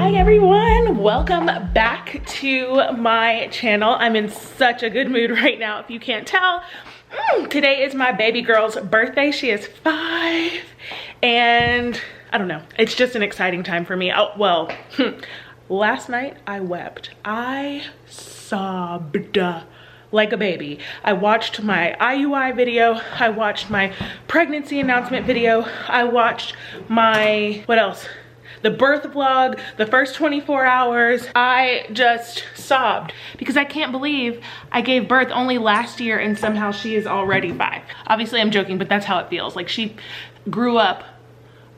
Hi everyone, welcome back to my channel. I'm in such a good mood right now, if you can't tell. Today is my baby girl's birthday. She is 5 and I don't know, it's just an exciting time for me. Oh, well, last night I wept. I sobbed like a baby. I watched my IUI video, I watched my pregnancy announcement video, I watched my, what else? The birth vlog, the first 24 hours. I just sobbed because I can't believe I gave birth only last year and somehow she is already 5. Obviously I'm joking, but that's how it feels. Like she grew up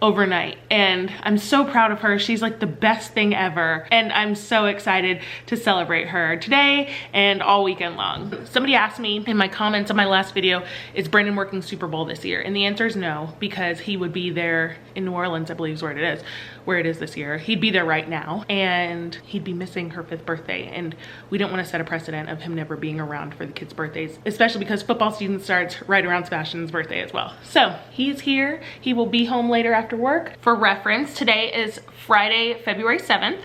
overnight and I'm so proud of her. She's like the best thing ever and I'm so excited to celebrate her today and all weekend long. Somebody asked me in my comments on my last video, is Brandon working Super Bowl this year? And the answer is no, because he would be there in New Orleans, I believe is where it is this year. He'd be there right now and he'd be missing her 5th birthday, and we don't want to set a precedent of him never being around for the kids' birthdays, especially because football season starts right around Sebastian's birthday as well. So he's here. He will be home later after work. For reference, today is Friday, February 7th.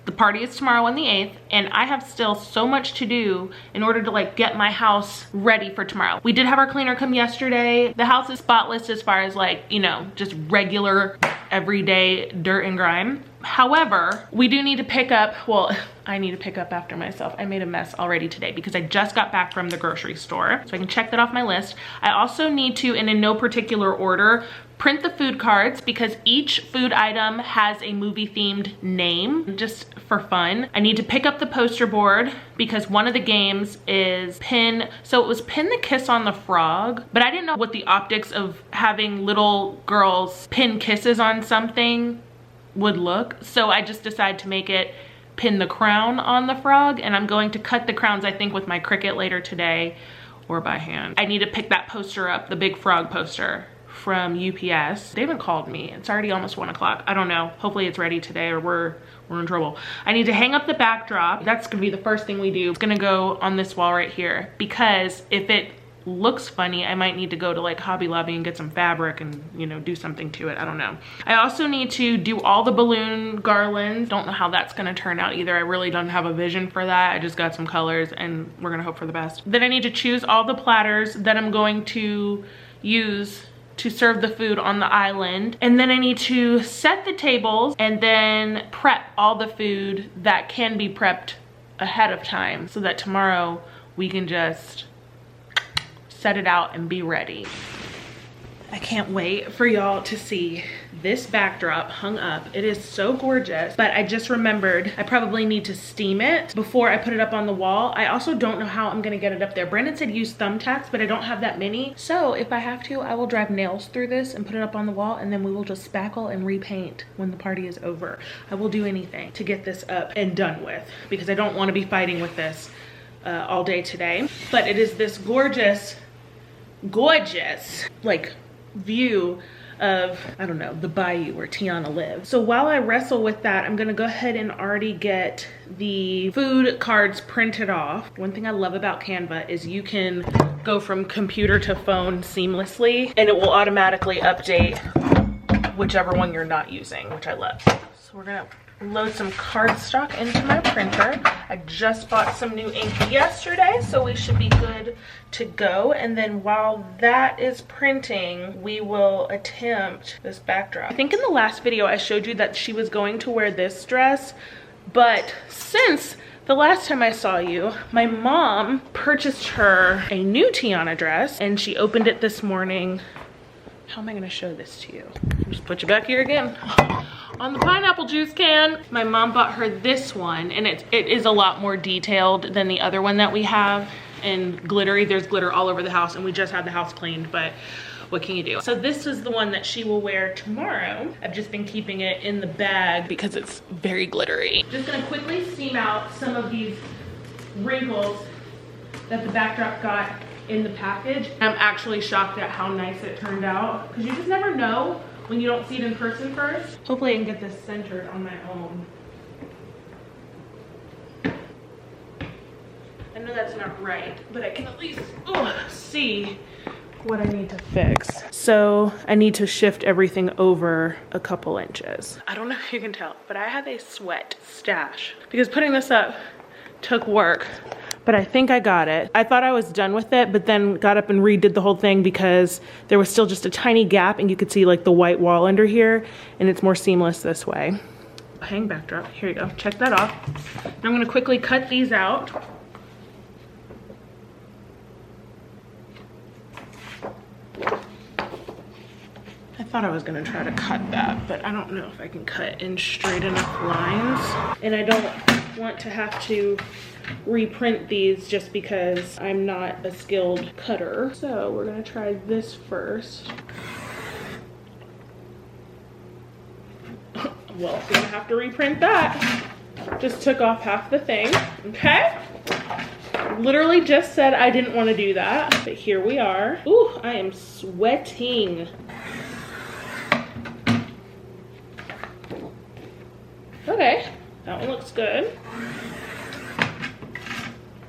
The party is tomorrow on the 8th, and I have still so much to do in order to like get my house ready for tomorrow. We did have our cleaner come yesterday. The house is spotless as far as like, you know, just regular everyday dirt and grime. However, we do need to pick up, well, I need to pick up after myself. I made a mess already today because I just got back from the grocery store, so I can check that off my list. I also need to, and in no particular order, print the food cards because each food item has a movie themed name, just for fun. I need to pick up the poster board because one of the games is pin, so it was pin the kiss on the frog, but I didn't know what the optics of having little girls pin kisses on something would look, so I just decided to make it pin the crown on the frog, and I'm going to cut the crowns I think with my Cricut later today or by hand. I need to pick that poster up, the big frog poster from UPS. They haven't called me. It's already almost 1 o'clock. I don't know. Hopefully it's ready today or we're in trouble. I need to hang up the backdrop. That's gonna be the first thing we do. It's gonna go on this wall right here because if it looks funny, I might need to go to like Hobby Lobby and get some fabric and, you know, do something to it. I don't know. I also need to do all the balloon garlands. Don't know how that's gonna turn out either. I really don't have a vision for that. I just got some colors and we're gonna hope for the best. Then I need to choose all the platters that I'm going to use to serve the food on the island. And then I need to set the tables and then prep all the food that can be prepped ahead of time so that tomorrow we can just set it out and be ready. I can't wait for y'all to see this backdrop hung up. It is so gorgeous, but I just remembered I probably need to steam it before I put it up on the wall. I also don't know how I'm gonna get it up there. Brandon said use thumbtacks, but I don't have that many. So if I have to, I will drive nails through this and put it up on the wall, and then we will just spackle and repaint when the party is over. I will do anything to get this up and done with because I don't wanna be fighting with this all day today. But it is this gorgeous like view of, I don't know, the bayou where Tiana lives. So while I wrestle with that, I'm gonna go ahead and already get the food cards printed off. One thing I love about Canva is you can go from computer to phone seamlessly and it will automatically update whichever one you're not using, which I love. So we're gonna load some cardstock into my printer. I just bought some new ink yesterday, so we should be good to go. And then while that is printing, we will attempt this backdrop. I think in the last video I showed you that she was going to wear this dress, but since the last time I saw you, my mom purchased her a new Tiana dress and she opened it this morning. How am I gonna show this to you? Just put you back here again. On the pineapple juice can. My mom bought her this one and it is a lot more detailed than the other one that we have and glittery. There's glitter all over the house and we just had the house cleaned, but what can you do? So this is the one that she will wear tomorrow. I've just been keeping it in the bag because it's very glittery. Just gonna quickly steam out some of these wrinkles that the backdrop got in the package. I'm actually shocked at how nice it turned out because you just never know when you don't see it in person first. Hopefully I can get this centered on my own. I know that's not right, but I can at least see what I need to fix. So I need to shift everything over a couple inches. I don't know if you can tell, but I have a sweat stash because putting this up took work, but I think I got it. I thought I was done with it, but then got up and redid the whole thing because there was still just a tiny gap and you could see like the white wall under here, and it's more seamless this way. Hang backdrop, here you go, check that off. Now I'm gonna quickly cut these out. I thought I was gonna try to cut that, but I don't know if I can cut in straight enough lines. And I don't want to have to reprint these just because I'm not a skilled cutter. So we're gonna try this first. Well, I'm gonna have to reprint that. Just took off half the thing, okay? Literally just said I didn't want to do that, but here we are. Ooh, I am sweating. Okay, that one looks good.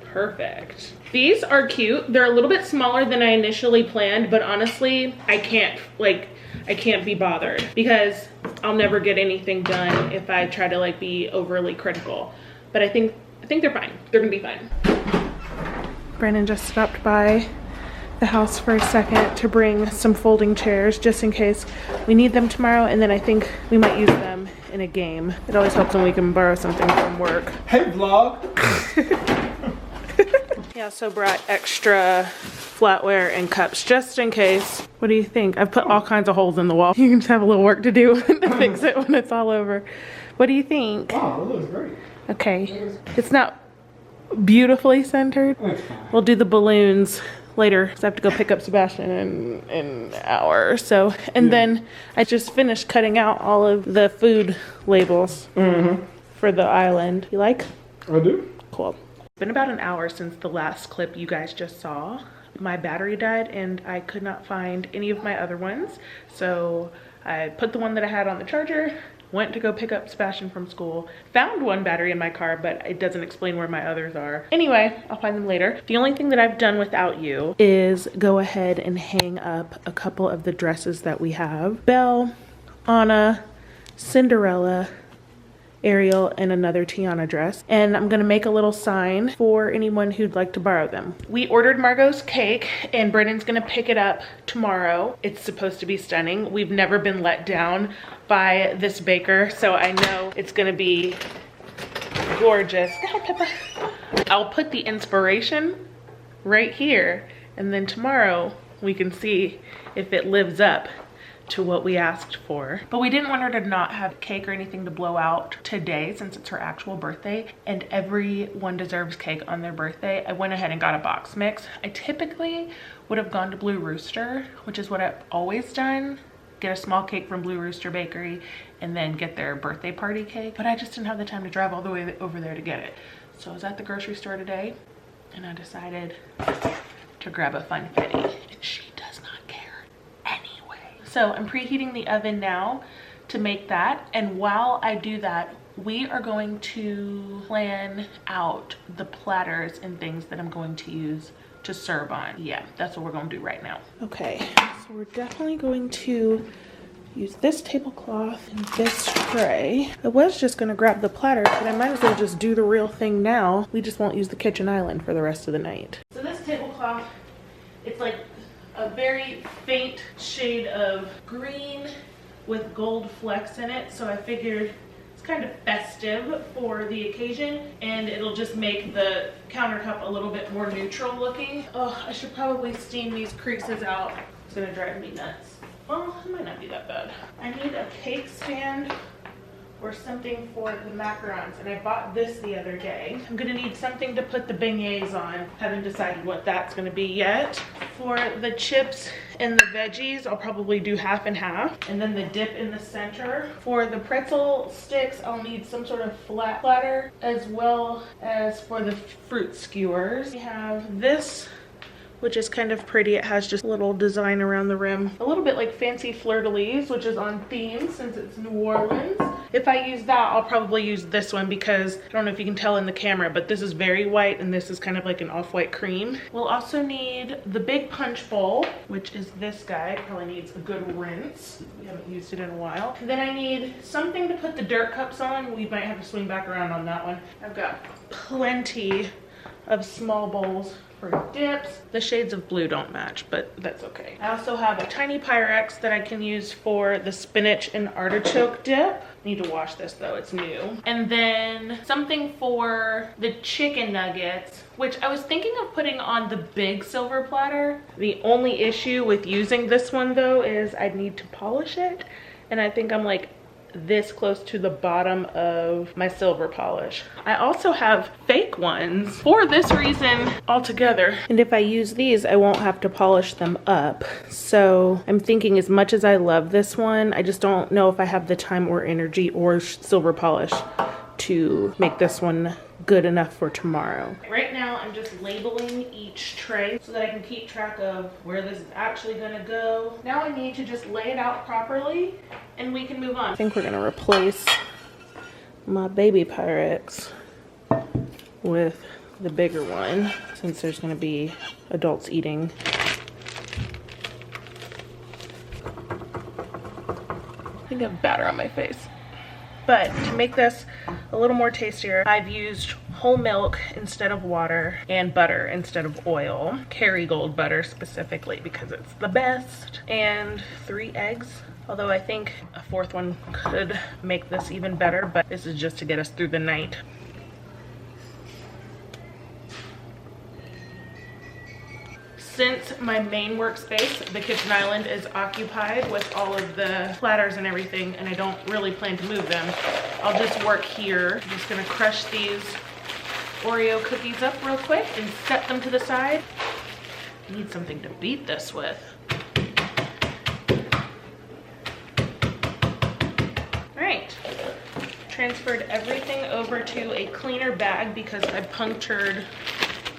Perfect. These are cute. They're a little bit smaller than I initially planned, but honestly, I can't be bothered because I'll never get anything done if I try to like be overly critical. But I think they're fine. They're gonna be fine. Brandon just stopped by the house for a second to bring some folding chairs just in case we need them tomorrow, and then I think we might use them in a game. It always helps when we can borrow something from work. Hey vlog. He also brought extra flatware and cups just in case. What do you think? I've put all kinds of holes in the wall. You can just have a little work to do to fix it when it's all over. What do you think? Wow, that looks great. Okay. It's not beautifully centered. We'll do the balloons later because I have to go pick up Sebastian in an hour or so. And then I just finished cutting out all of the food labels for the island. You like? I do. Cool. It's been about an hour since the last clip you guys just saw. My battery died and I could not find any of my other ones. So I put the one that I had on the charger, went to go pick up Sebastian from school, found one battery in my car, but it doesn't explain where my others are. Anyway, I'll find them later. The only thing that I've done without you is go ahead and hang up a couple of the dresses that we have. Belle, Anna, Cinderella, Ariel, and another Tiana dress. And I'm gonna make a little sign for anyone who'd like to borrow them. We ordered Margot's cake and Brennan's gonna pick it up tomorrow. It's supposed to be stunning. We've never been let down by this baker, so I know it's gonna be gorgeous. Go ahead, Peppa. I'll put the inspiration right here, and then tomorrow we can see if it lives up to what we asked for. But we didn't want her to not have cake or anything to blow out today since it's her actual birthday, and everyone deserves cake on their birthday. I went ahead and got a box mix. I typically would have gone to Blue Rooster, which is what I've always done. Get a small cake from Blue Rooster Bakery and then get their birthday party cake. But I just didn't have the time to drive all the way over there to get it. So I was at the grocery store today and I decided to grab a funfetti, and she does not care anyway. So I'm preheating the oven now to make that, and while I do that, we are going to plan out the platters and things that I'm going to use to serve on. Yeah, that's what we're gonna do right now. Okay, so we're definitely going to use this tablecloth and this tray. I was just gonna grab the platters, but I might as well just do the real thing now. We just won't use the kitchen island for the rest of the night. So this tablecloth, it's like a very faint shade of green with gold flecks in it. So I figured it's kind of festive for the occasion, and it'll just make the countertop a little bit more neutral looking. Oh, I should probably steam these creases out. It's gonna drive me nuts. Well, it might not be that bad. I need a cake stand or something for the macarons, and I bought this the other day. I'm gonna need something to put the beignets on. Haven't decided what that's gonna be yet. For the chips and the veggies, I'll probably do half and half, and then the dip in the center. For the pretzel sticks, I'll need some sort of flat platter, as well as for the fruit skewers. We have this which is kind of pretty. It has just a little design around the rim. A little bit like fancy fleur-de-lis, which is on theme since it's New Orleans. If I use that, I'll probably use this one because I don't know if you can tell in the camera, but this is very white and this is kind of like an off-white cream. We'll also need the big punch bowl, which is this guy. It probably needs a good rinse. We haven't used it in a while. And then I need something to put the dirt cups on. We might have to swing back around on that one. I've got plenty of small bowls for dips. The shades of blue don't match, but that's okay. I also have a tiny Pyrex that I can use for the spinach and artichoke dip. Need to wash this though, it's new. And then something for the chicken nuggets, which I was thinking of putting on the big silver platter. The only issue with using this one though is I'd need to polish it. And I think I'm like this close to the bottom of my silver polish. I also have fake ones for this reason altogether. And if I use these, I won't have to polish them up. So I'm thinking, as much as I love this one, I just don't know if I have the time or energy or silver polish to make this one good enough for tomorrow. Right now I'm just labeling each tray so that I can keep track of where this is actually gonna go. Now I need to just lay it out properly and we can move on. I think we're gonna replace my baby Pyrex with the bigger one since there's gonna be adults eating. I think I have batter on my face. But to make this a little more tastier, I've used whole milk instead of water and butter instead of oil. Kerrygold butter specifically because it's the best. And 3 eggs. Although I think a 4th one could make this even better, but this is just to get us through the night. Since my main workspace, the kitchen island, is occupied with all of the platters and everything, and I don't really plan to move them, I'll just work here. I'm just gonna crush these Oreo cookies up real quick and set them to the side. I need something to beat this with. All right, transferred everything over to a cleaner bag because I punctured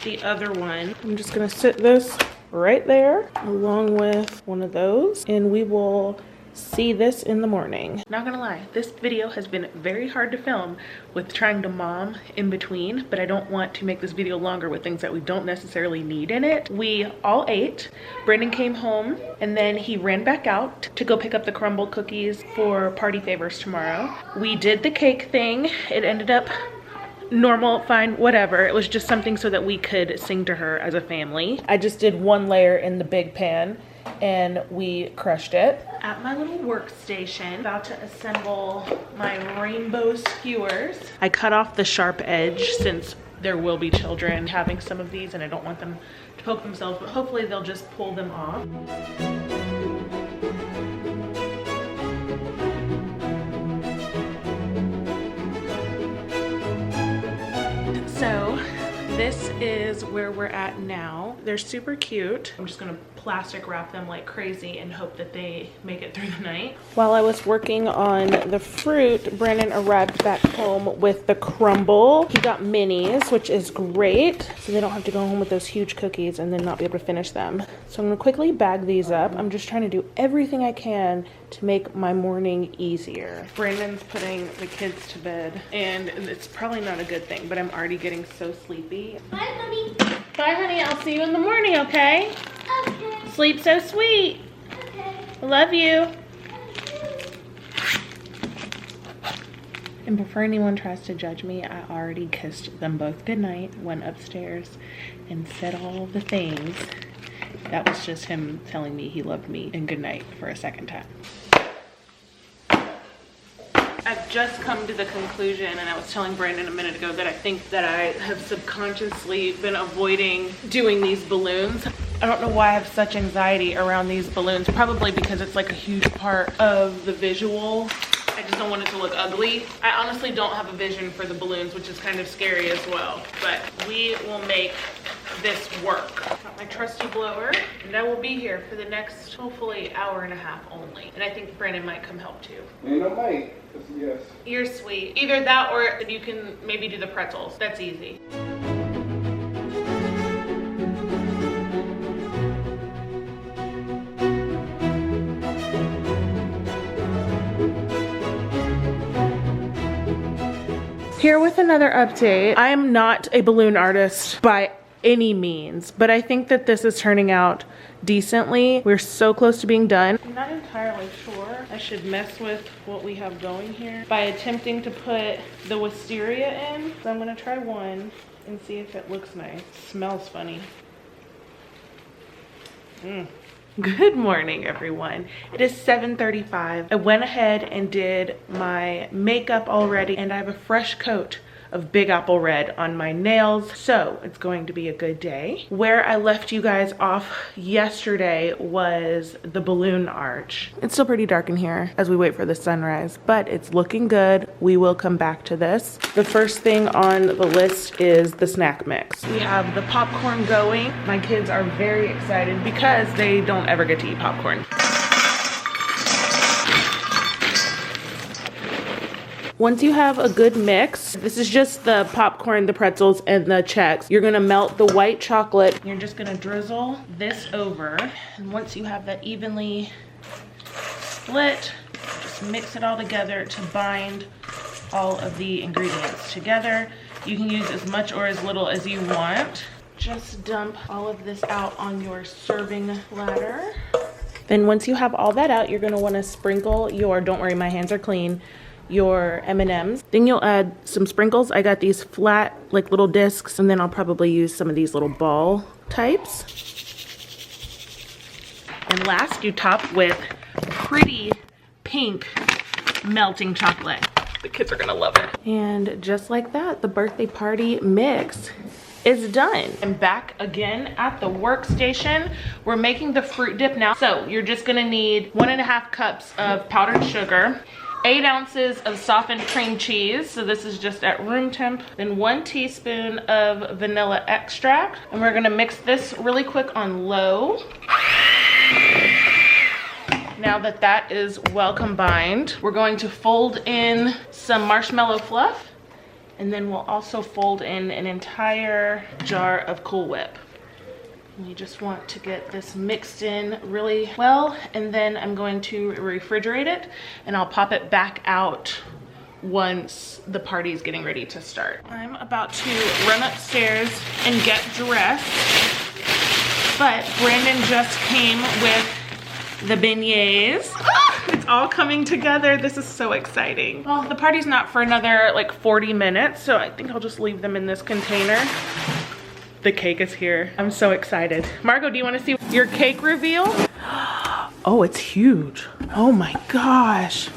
the other one. I'm just gonna sit this right there along with one of those and we will see this in the morning. Not gonna lie, this video has been very hard to film with trying to mom in between, but I don't want to make this video longer with things that we don't necessarily need in it. We all ate. Brandon came home and then he ran back out to go pick up the crumble cookies for party favors tomorrow. We did the cake thing. It ended up normal, fine, whatever. It was just something so that we could sing to her as a family. I just did 1 layer in the big pan and we crushed it. At my little workstation, about to assemble my rainbow skewers. I cut off the sharp edge since there will be children having some of these and I don't want them to poke themselves, but hopefully they'll just pull them off. So this is where we're at now. They're super cute. I'm just gonna plastic wrap them like crazy and hope that they make it through the night. While I was working on the fruit, Brandon arrived back home with the crumble. He got minis, which is great. So they don't have to go home with those huge cookies and then not be able to finish them. So I'm gonna quickly bag these up. I'm just trying to do everything I can to make my morning easier. Brandon's putting the kids to bed and it's probably not a good thing, but I'm already getting so sleepy. Bye, honey. Bye, honey. I'll see you in the morning, okay? Okay. Sleep so sweet. Okay. I love you. And before anyone tries to judge me, I already kissed them both goodnight, went upstairs, and said all the things. That was just him telling me he loved me and goodnight for a second time. I've just come to the conclusion, and I was telling Brandon a minute ago, that I think that I have subconsciously been avoiding doing these balloons. I don't know why I have such anxiety around these balloons, probably because it's like a huge part of the visual. I just don't want it to look ugly. I honestly don't have a vision for the balloons, which is kind of scary as well, but we will make this work. Got my trusty blower, and I will be here for the next, hopefully, hour and a half only. And I think Brandon might come help too. Ain't no might. That's a yes. You're sweet. Either that or you can maybe do the pretzels. That's easy. Here with another update. I am not a balloon artist by any means, but I think that this is turning out decently. We're so close to being done. I'm not entirely sure I should mess with what we have going here by attempting to put the wisteria in. So I'm gonna try one and see if it looks nice. Smells funny. Good morning, everyone. It is 7:35. I went ahead and did my makeup already, and I have a fresh coat of Big Apple Red on my nails, so it's going to be a good day. Where I left you guys off yesterday was the balloon arch. It's still pretty dark in here as we wait for the sunrise, but it's looking good. We will come back to this. The first thing on the list is the snack mix. We have the popcorn going. My kids are very excited because they don't ever get to eat popcorn. Once you have a good mix, this is just the popcorn, the pretzels, and the Chex. You're gonna melt the white chocolate. You're just gonna drizzle this over. And once you have that evenly split, just mix it all together to bind all of the ingredients together. You can use as much or as little as you want. Just dump all of this out on your serving ladder. Then once you have all that out, you're gonna wanna sprinkle your, don't worry, my hands are clean, your M&Ms. Then you'll add some sprinkles. I got these flat, like little discs, and then I'll probably use some of these little ball types. And last, you top with pretty pink melting chocolate. The kids are gonna love it. And just like that, the birthday party mix is done. I'm back again at the workstation. We're making the fruit dip now. So you're just gonna need 1.5 cups of powdered sugar, 8 ounces of softened cream cheese, so this is just at room temp, then 1 teaspoon of vanilla extract, and we're gonna mix this really quick on low. Now that that is well combined, we're going to fold in some marshmallow fluff, and then we'll also fold in an entire jar of Cool Whip. You just want to get this mixed in really well, and then I'm going to refrigerate it, and I'll pop it back out once the party is getting ready to start. I'm about to run upstairs and get dressed, but Brandon just came with the beignets. It's all coming together. This is so exciting. Well, the party's not for another like 40 minutes, so I think I'll just leave them in this container. The cake is here. I'm so excited. Margot, do you want to see your cake reveal? Oh, it's huge. Oh my gosh.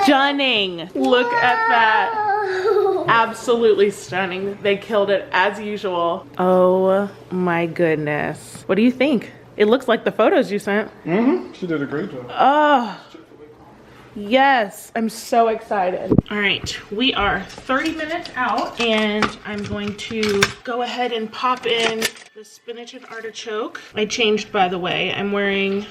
Stunning. Look at that. Absolutely stunning. They killed it as usual. Oh my goodness. What do you think? It looks like the photos you sent. Mm-hmm. She did a great job. Oh. Yes, I'm so excited. All right, we are 30 minutes out, and I'm going to go ahead and pop in the spinach and artichoke. I changed, by the way. I'm wearing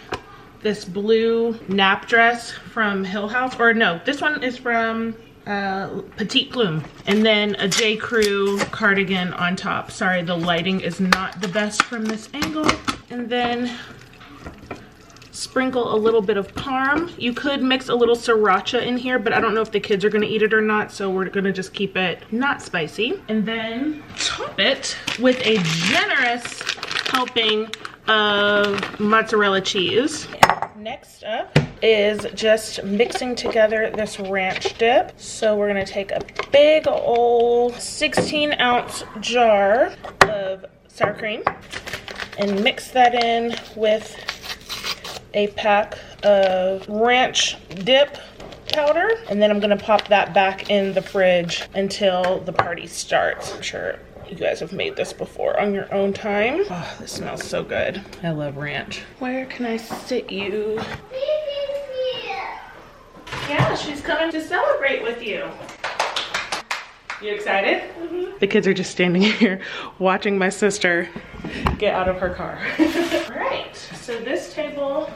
this blue nap dress from Hill House, or no, this one is from Petite Plume, and then a J. Crew cardigan on top. Sorry, the lighting is not the best from this angle. And then sprinkle a little bit of parm. You could mix a little sriracha in here, but I don't know if the kids are gonna eat it or not, so we're gonna just keep it not spicy. And then top it with a generous helping of mozzarella cheese. Next up is just mixing together this ranch dip. So we're gonna take a big old 16-ounce jar of sour cream and mix that in with a pack of ranch dip powder, and then I'm gonna pop that back in the fridge until the party starts. I'm sure you guys have made this before on your own time. Oh, this smells so good. I love ranch. Where can I sit you? Yeah, she's coming to celebrate with you. You excited? Mm-hmm. The kids are just standing here watching my sister get out of her car. All right, so this table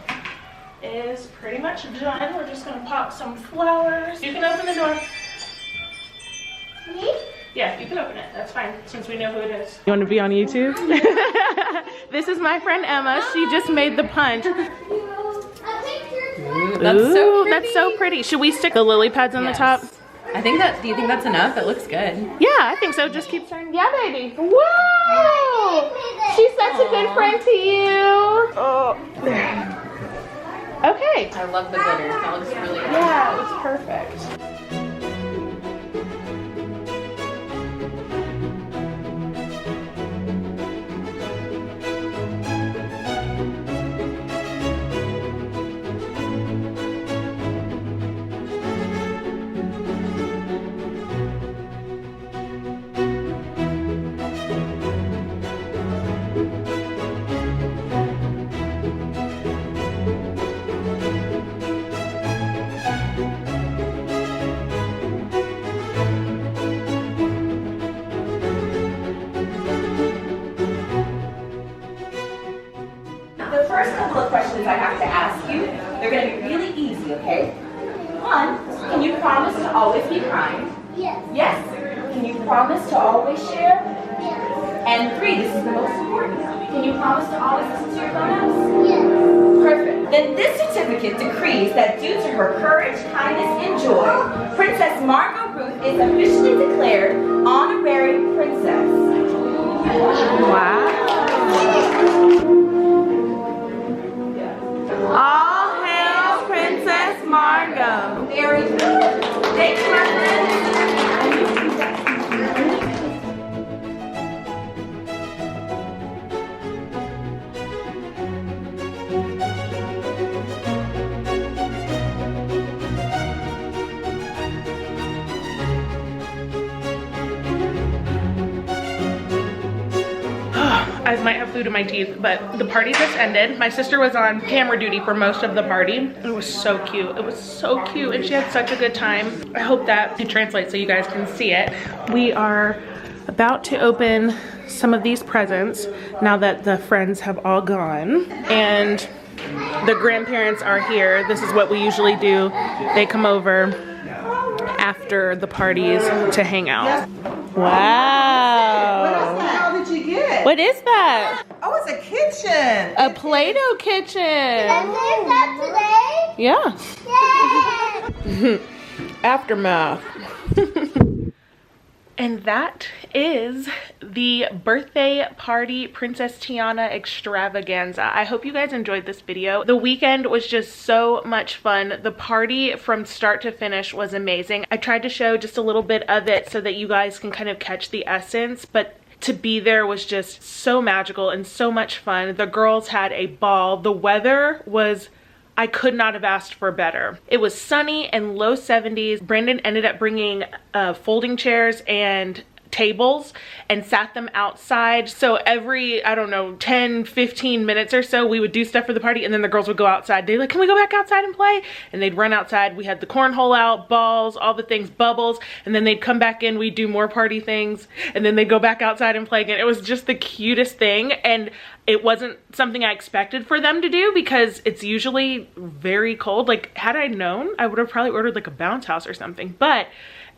is pretty much done. We're just gonna pop some flowers. You can open the door. Me? Yeah, you can open it. That's fine, since we know who it is. You want to be on YouTube? This is my friend Emma. She just made the punch. That's so pretty. That's so pretty. Should we stick the lily pads on the top? I think that, do you think that's enough? It looks good. Yeah, I think so. Just keep turning. Yeah, baby. Whoa! She's such a good friend to you. Oh, there. Okay. I love the glitter. That looks really good. Yeah, it looks perfect. The first couple of questions I have to ask you, they're going to be really easy, okay? 1, can you promise to always be kind? Yes. Yes. Can you promise to always share? Yes. And 3, this is the most important. Can you promise to always listen to your grown-ups? Yes. Perfect. Then this certificate decrees that due to her courage, kindness, and joy, Princess Margot Ruth is officially declared honorary princess. Wow. All hail Princess Margot. Very good. Thank you, my friend. I might have food in my teeth, but the party just ended. My sister was on camera duty for most of the party. It was so cute. It was so cute, and she had such a good time. I hope that it translates so you guys can see it. We are about to open some of these presents now that the friends have all gone, and the grandparents are here. This is what we usually do. They come over after the parties to hang out. Wow. What else the hell did you get? What is that? Oh, it's a kitchen. A Play-Doh kitchen. And there's that today? Yeah. Yay! Aftermath. And that is the birthday party Princess Tiana extravaganza. I hope you guys enjoyed this video. The weekend was just so much fun. The party from start to finish was amazing. I tried to show just a little bit of it so that you guys can kind of catch the essence, but to be there was just so magical and so much fun. The girls had a ball. The weather was, I could not have asked for better. It was sunny and low 70s. Brandon ended up bringing folding chairs and tables and sat them outside. So every, I don't know, 10, 15 minutes or so, we would do stuff for the party, and then the girls would go outside. They're like, can we go back outside and play? And they'd run outside. We had the cornhole out, balls, all the things, bubbles, and then they'd come back in, we'd do more party things, and then they'd go back outside and play again. It was just the cutest thing, and it wasn't something I expected for them to do because it's usually very cold. Like, had I known, I would have probably ordered like a bounce house or something, but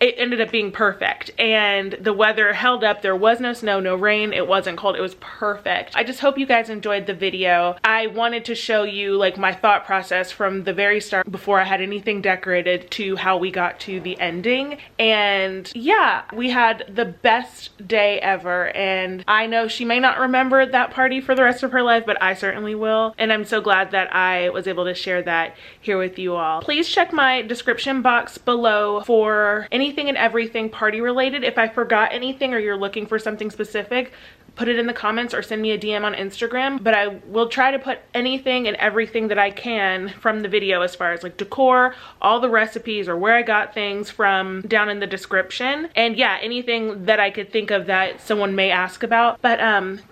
it ended up being perfect, and the weather held up. There was no snow, no rain. It wasn't cold. It was perfect. I just hope you guys enjoyed the video. I wanted to show you like my thought process from the very start before I had anything decorated to how we got to the ending. And yeah, we had the best day ever, and I know she may not remember that party for the rest of her life, but I certainly will, and I'm so glad that I was able to share that here with you all. Please check my description box below for anything and everything party related. If I forgot anything or you're looking for something specific, put it in the comments or send me a DM on Instagram, but I will try to put anything and everything that I can from the video as far as like decor, all the recipes or where I got things from down in the description. And yeah, anything that I could think of that someone may ask about. But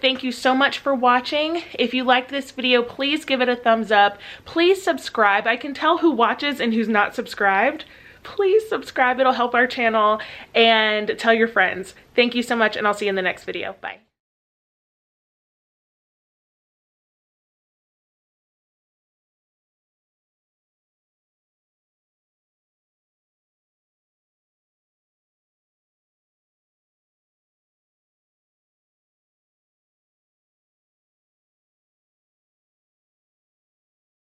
thank you so much for watching. If you liked this video, please give it a thumbs up. Please subscribe. I can tell who watches and who's not subscribed. Please subscribe. It'll help our channel, and tell your friends. Thank you so much, and I'll see you in the next video. Bye.